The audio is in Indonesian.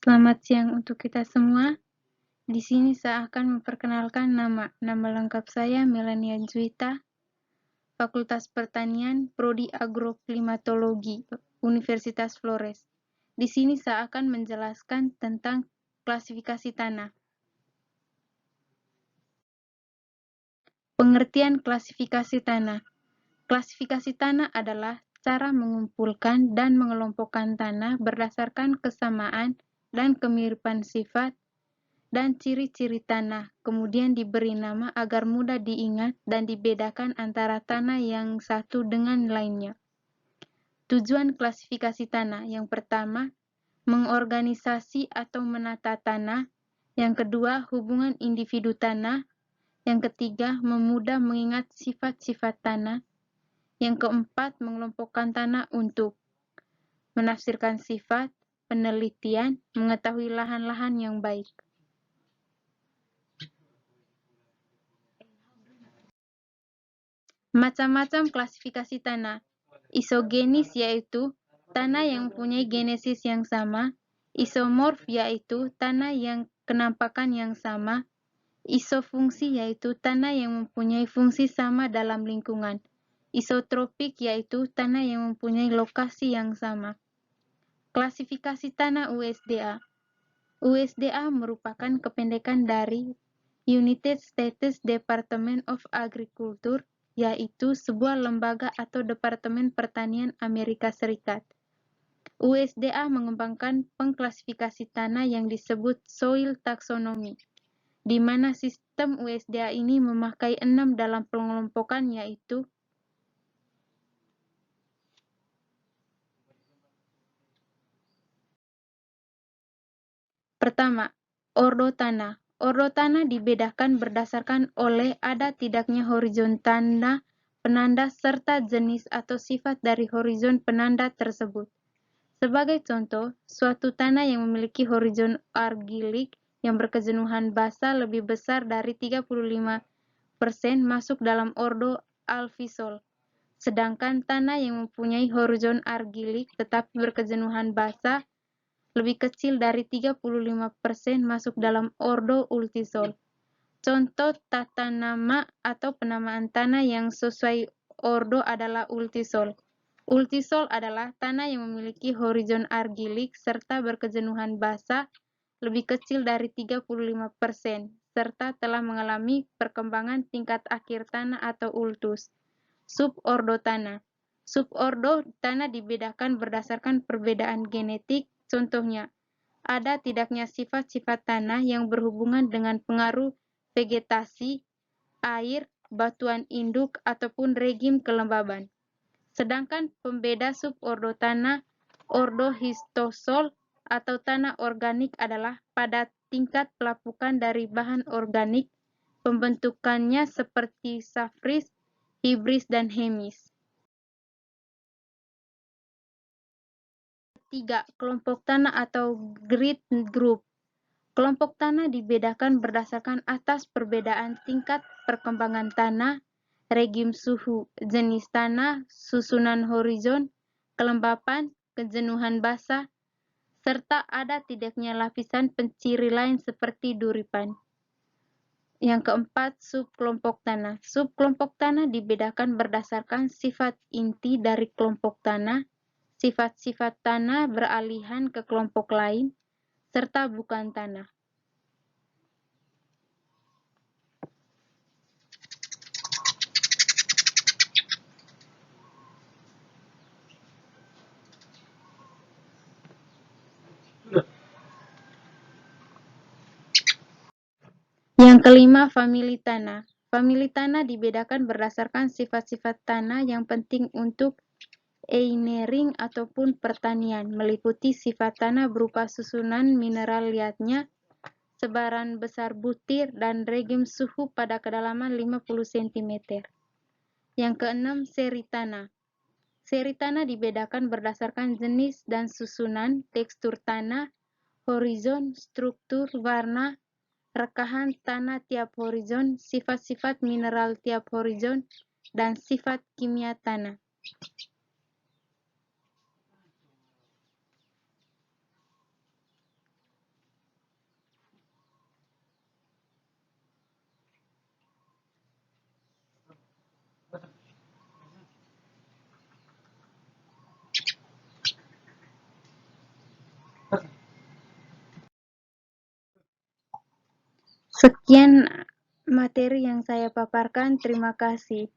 Selamat siang untuk kita semua. Di sini saya akan memperkenalkan nama. Nama lengkap saya Melania Juwita, Fakultas Pertanian, Prodi Agroklimatologi, Universitas Flores. Di sini saya akan menjelaskan tentang klasifikasi tanah. Pengertian klasifikasi tanah. Klasifikasi tanah adalah cara mengumpulkan dan mengelompokkan tanah berdasarkan kesamaan dan kemiripan sifat dan ciri-ciri tanah, kemudian diberi nama agar mudah diingat dan dibedakan antara tanah yang satu dengan lainnya. Tujuan klasifikasi tanah yang pertama, mengorganisasi atau menata tanah. Yang kedua, hubungan individu tanah. Yang ketiga, memudah mengingat sifat-sifat tanah. Yang keempat, mengelompokkan tanah untuk menafsirkan sifat, penelitian, mengetahui lahan-lahan yang baik. Macam-macam klasifikasi tanah. Isogenis yaitu tanah yang mempunyai genesis yang sama. Isomorf yaitu tanah yang kenampakan yang sama. Isofungsi yaitu tanah yang mempunyai fungsi sama dalam lingkungan. Isotropik yaitu tanah yang mempunyai lokasi yang sama. Klasifikasi tanah USDA. USDA merupakan kependekan dari United States Department of Agriculture, yaitu sebuah lembaga atau Departemen Pertanian Amerika Serikat. USDA mengembangkan pengklasifikasi tanah yang disebut soil taxonomy, di mana sistem USDA ini memakai 6 dalam pengelompokan, yaitu pertama, ordo tanah. Ordo tanah dibedakan berdasarkan oleh ada tidaknya horizon tanah penanda serta jenis atau sifat dari horizon penanda tersebut. Sebagai contoh, suatu tanah yang memiliki horizon argilik yang berkejenuhan basa lebih besar dari 35% masuk dalam ordo alfisol. Sedangkan tanah yang mempunyai horizon argilik tetapi berkejenuhan basa lebih kecil dari 35% masuk dalam ordo ultisol. Contoh tata nama atau penamaan tanah yang sesuai ordo adalah ultisol. Ultisol adalah tanah yang memiliki horizon argilik serta berkejenuhan basa lebih kecil dari 35% serta telah mengalami perkembangan tingkat akhir tanah atau ultus. Subordo tanah. Subordo tanah dibedakan berdasarkan perbedaan genetik. Contohnya, ada tidaknya sifat-sifat tanah yang berhubungan dengan pengaruh vegetasi, air, batuan induk, ataupun regim kelembaban. Sedangkan pembeda subordo tanah, ordohistosol atau tanah organik adalah pada tingkat pelapukan dari bahan organik, pembentukannya seperti safris, hibris, dan hemis. 3. Kelompok tanah atau grid group. Kelompok tanah dibedakan berdasarkan atas perbedaan tingkat perkembangan tanah, regim suhu, jenis tanah, susunan horizon, kelembapan, kejenuhan basah, serta ada tidaknya lapisan penciri lain seperti duripan. Yang keempat, subkelompok tanah. Subkelompok tanah dibedakan berdasarkan sifat inti dari kelompok tanah, sifat-sifat tanah beralihan ke kelompok lain, serta bukan tanah. Yang kelima, famili tanah. Famili tanah dibedakan berdasarkan sifat-sifat tanah yang penting untuk engineering ataupun pertanian, meliputi sifat tanah berupa susunan mineral liatnya, sebaran besar butir, dan regim suhu pada kedalaman 50 cm. Yang keenam, seri tanah. Seri tanah dibedakan berdasarkan jenis dan susunan, tekstur tanah, horizon, struktur, warna, rekahan tanah tiap horizon, sifat-sifat mineral tiap horizon, dan sifat kimia tanah. Sekian materi yang saya paparkan. Terima kasih.